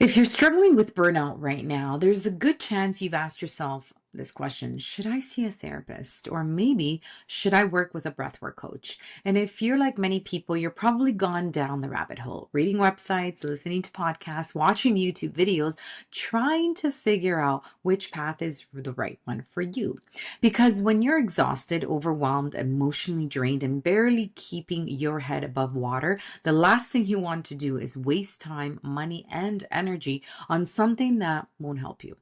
If you're struggling with burnout right now, there's a good chance you've asked yourself this question: should I see a therapist? Or maybe, should I work with a breathwork coach? And if you're like many people, you're probably gone down the rabbit hole, reading websites, listening to podcasts, watching YouTube videos, trying to figure out which path is the right one for you. Because when you're exhausted, overwhelmed, emotionally drained, and barely keeping your head above water, the last thing you want to do is waste time, money, and energy on something that won't help you.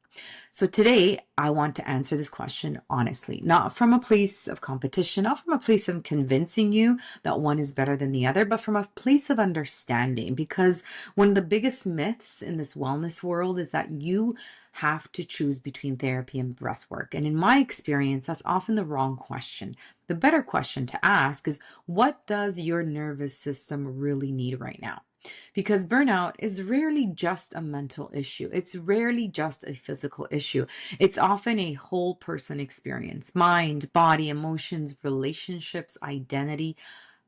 So today, I want to answer this question honestly, not from a place of competition, not from a place of convincing you that one is better than the other, but from a place of understanding. Because one of the biggest myths in this wellness world is that you have to choose between therapy and breath work. And in my experience, that's often the wrong question. The better question to ask is, what does your nervous system really need right now? Because burnout is rarely just a mental issue. It's rarely just a physical issue. It's often a whole person experience: mind, body, emotions, relationships, identity,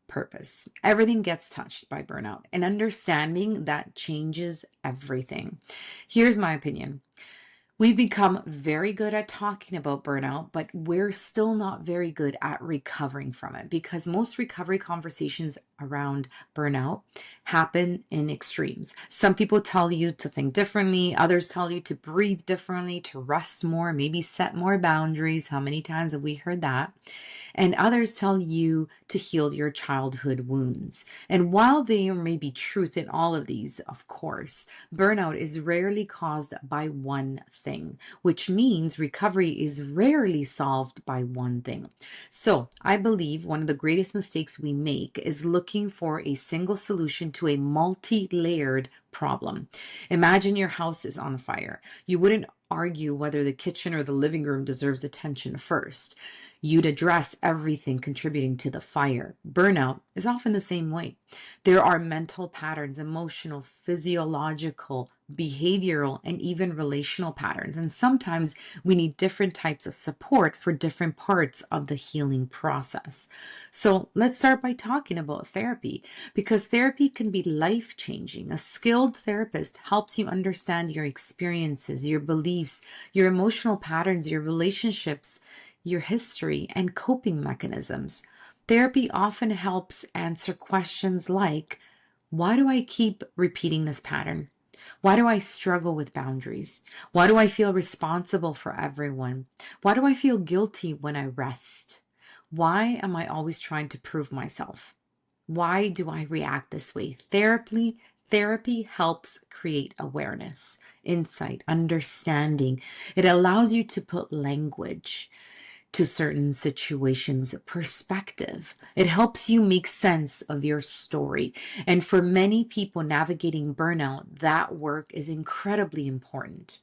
purpose. Everything gets touched by burnout, and understanding that changes everything. Here's my opinion. We've become very good at talking about burnout, but we're still not very good at recovering from it, because most recovery conversations around burnout happen in extremes. Some people tell you to think differently, others tell you to breathe differently, to rest more, maybe set more boundaries. How many times have we heard that? And others tell you to heal your childhood wounds. And while there may be truth in all of these, of course, burnout is rarely caused by one thing, which means recovery is rarely solved by one thing. So I believe one of the greatest mistakes we make is looking for a single solution to a multi-layered problem. Imagine your house is on fire. You wouldn't argue whether the kitchen or the living room deserves attention first. You'd address everything contributing to the fire. Burnout is often the same way. There are mental patterns, emotional, physiological, behavioral, and even relational patterns. And sometimes we need different types of support for different parts of the healing process. So let's start by talking about therapy, because therapy can be life-changing. A skilled therapist helps you understand your experiences, your beliefs, your emotional patterns, your relationships, your history, and coping mechanisms. Therapy often helps answer questions like, why do I keep repeating this pattern? Why do I struggle with boundaries? Why do I feel responsible for everyone? Why do I feel guilty when I rest? Why am I always trying to prove myself? Why do I react this way? Therapy helps create awareness, insight, understanding. It allows you to put language to certain situations, perspective. It helps you make sense of your story. And for many people navigating burnout, that work is incredibly important,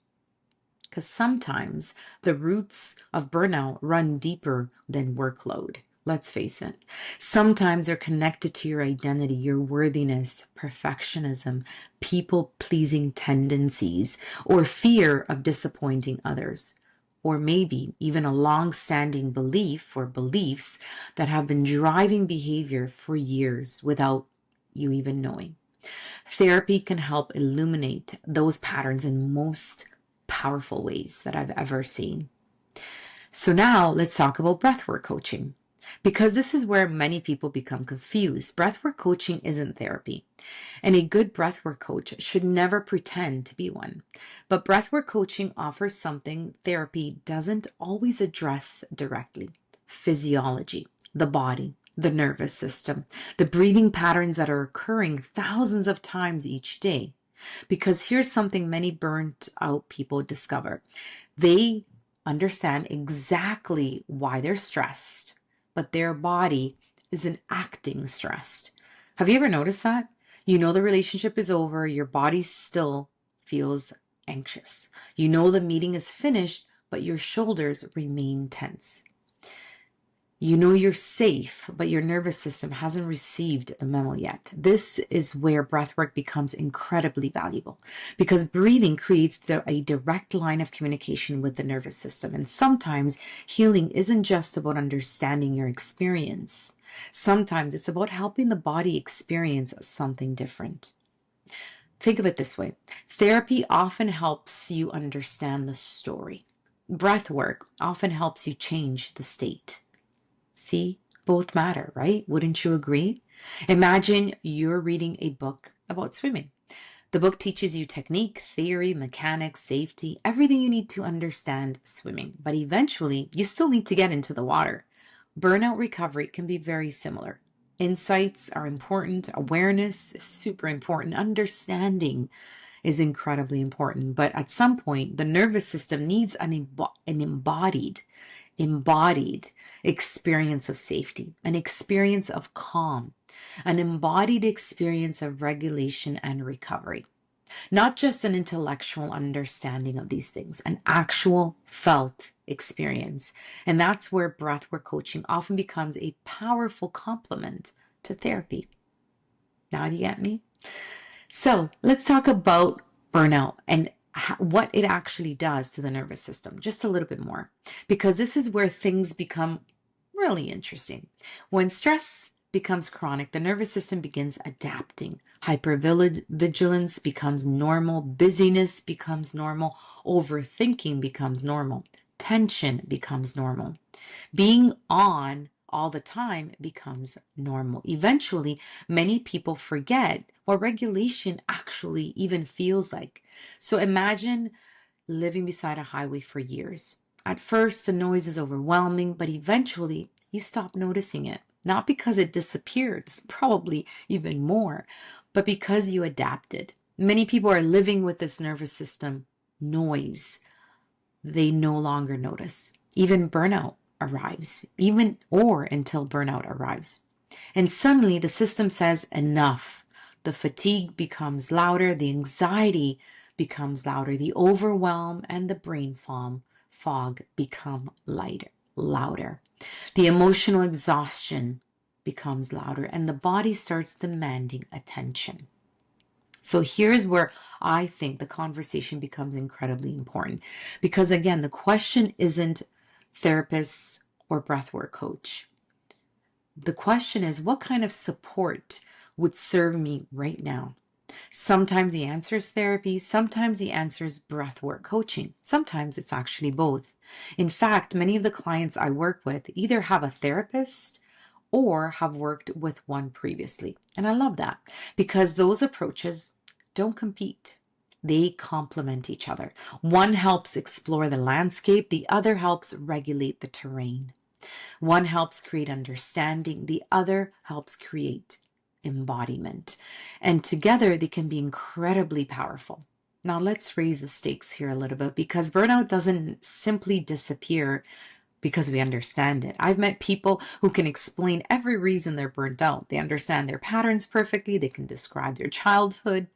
because sometimes the roots of burnout run deeper than workload. Let's face it. Sometimes they're connected to your identity, your worthiness, perfectionism, people pleasing tendencies, or fear of disappointing others. Or maybe even a long-standing belief or beliefs that have been driving behavior for years without you even knowing. Therapy can help illuminate those patterns in most powerful ways that I've ever seen. So now let's talk about breathwork coaching, because this is where many people become confused. Breathwork coaching isn't therapy, and a good breathwork coach should never pretend to be one. But breathwork coaching offers something therapy doesn't always address directly: physiology, the body, the nervous system, the breathing patterns that are occurring thousands of times each day. Because here's something many burnt out people discover: they understand exactly why they're stressed, but their body isn't acting stressed. Have you ever noticed that? You know the relationship is over, your body still feels anxious. You know the meeting is finished, but your shoulders remain tense. You know you're safe, but your nervous system hasn't received the memo yet. This is where breathwork becomes incredibly valuable, because breathing creates a direct line of communication with the nervous system. And sometimes healing isn't just about understanding your experience. Sometimes it's about helping the body experience something different. Think of it this way. Therapy often helps you understand the story. Breath work often helps you change the state. See, both matter, right? Wouldn't you agree? Imagine you're reading a book about swimming. The book teaches you technique, theory, mechanics, safety, everything you need to understand swimming. But eventually, you still need to get into the water. Burnout recovery can be very similar. Insights are important, awareness is super important, understanding is incredibly important. But at some point, the nervous system needs an embodied experience of safety, an experience of calm, an embodied experience of regulation and recovery. Not just an intellectual understanding of these things, an actual felt experience. And that's where breathwork coaching often becomes a powerful complement to therapy. Now, do you get me? So let's talk about burnout and what it actually does to the nervous system, just a little bit more, because this is where things become really interesting. When stress becomes chronic, the nervous system begins adapting. Hypervigilance becomes normal, busyness becomes normal, overthinking becomes normal, tension becomes normal. Being on all the time becomes normal. Eventually, many people forget what regulation actually even feels like. So imagine living beside a highway for years. At first, the noise is overwhelming, but eventually you stop noticing it. Not because it disappeared, it's probably even more, but because you adapted. Many people are living with this nervous system noise they no longer notice. Even burnout arrives, even or until burnout arrives. And suddenly the system says enough. The fatigue becomes louder, the anxiety becomes louder, the overwhelm and the brain fog become louder. The emotional exhaustion becomes louder, and the body starts demanding attention. So here's where I think the conversation becomes incredibly important. Because again, the question isn't therapist or breathwork coach. The question is, what kind of support would serve me right now? Sometimes the answer is therapy. Sometimes the answer is breathwork coaching. Sometimes it's actually both. In fact, many of the clients I work with either have a therapist or have worked with one previously. And I love that because those approaches don't compete. They complement each other. One helps explore the landscape, the other helps regulate the terrain. One helps create understanding, the other helps create embodiment. And together they can be incredibly powerful. Now let's raise the stakes here a little bit because burnout doesn't simply disappear because we understand it. I've met people who can explain every reason they're burnt out. They understand their patterns perfectly. They can describe their childhood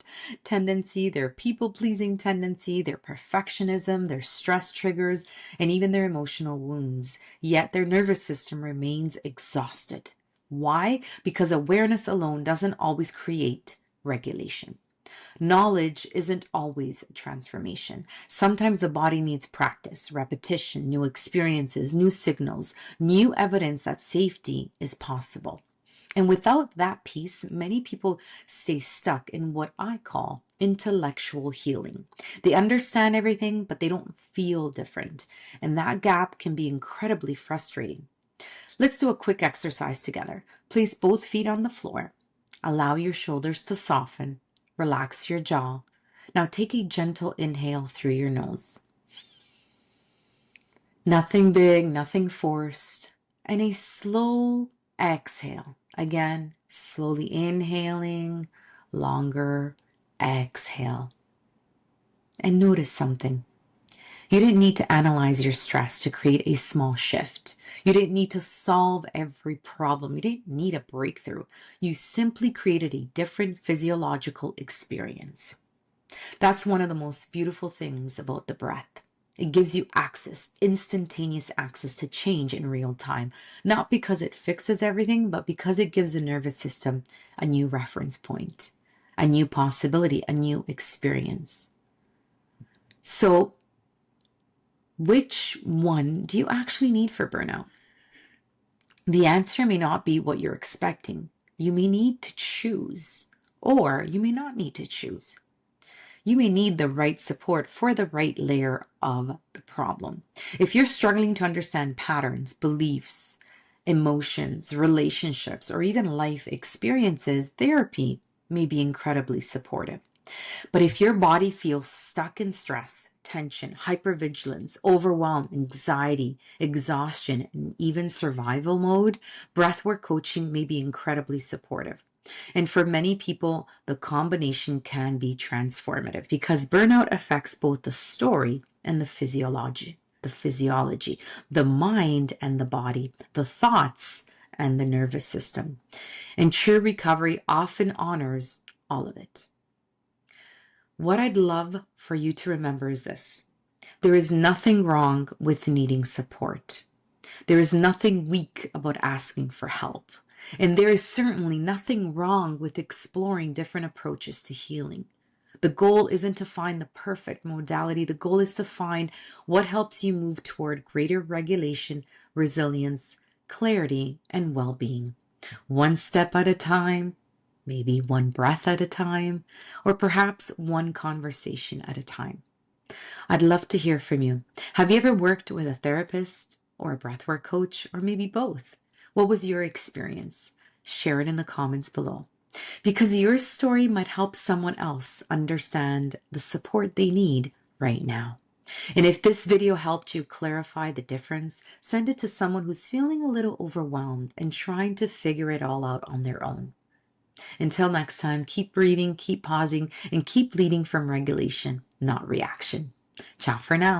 tendency, their people-pleasing tendency, their perfectionism, their stress triggers, and even their emotional wounds. Yet their nervous system remains exhausted. Why? Because awareness alone doesn't always create regulation. Knowledge isn't always transformation. Sometimes the body needs practice, repetition, new experiences, new signals, new evidence that safety is possible. And without that piece, many people stay stuck in what I call intellectual healing. They understand everything, but they don't feel different. And that gap can be incredibly frustrating. Let's do a quick exercise together. Place both feet on the floor. Allow your shoulders to soften. Relax your jaw. Now take a gentle inhale through your nose. Nothing big, nothing forced. And a slow exhale. Again, slowly inhaling, longer exhale. And notice something. You didn't need to analyze your stress to create a small shift. You didn't need to solve every problem. You didn't need a breakthrough. You simply created a different physiological experience. That's one of the most beautiful things about the breath. It gives you access, instantaneous access to change in real time, not because it fixes everything, but because it gives the nervous system a new reference point, a new possibility, a new experience. So, which one do you actually need for burnout? The answer may not be what you're expecting. You may need to choose, or you may not need to choose. You may need the right support for the right layer of the problem. If you're struggling to understand patterns, beliefs, emotions, relationships, or even life experiences, therapy may be incredibly supportive. But if your body feels stuck in stress, tension, hypervigilance, overwhelm, anxiety, exhaustion, and even survival mode, breathwork coaching may be incredibly supportive. And for many people, the combination can be transformative because burnout affects both the story and the physiology, the mind and the body, the thoughts and the nervous system. And true recovery often honors all of it. What I'd love for you to remember is this. There is nothing wrong with needing support. There is nothing weak about asking for help. And there is certainly nothing wrong with exploring different approaches to healing. The goal isn't to find the perfect modality. The goal is to find what helps you move toward greater regulation, resilience, clarity, and well-being. One step at a time, maybe one breath at a time, or perhaps one conversation at a time. I'd love to hear from you. Have you ever worked with a therapist or a breathwork coach, or maybe both? What was your experience? Share it in the comments below, because your story might help someone else understand the support they need right now. And if this video helped you clarify the difference, send it to someone who's feeling a little overwhelmed and trying to figure it all out on their own. Until next time, keep breathing, keep pausing, and keep leading from regulation, not reaction. Ciao for now.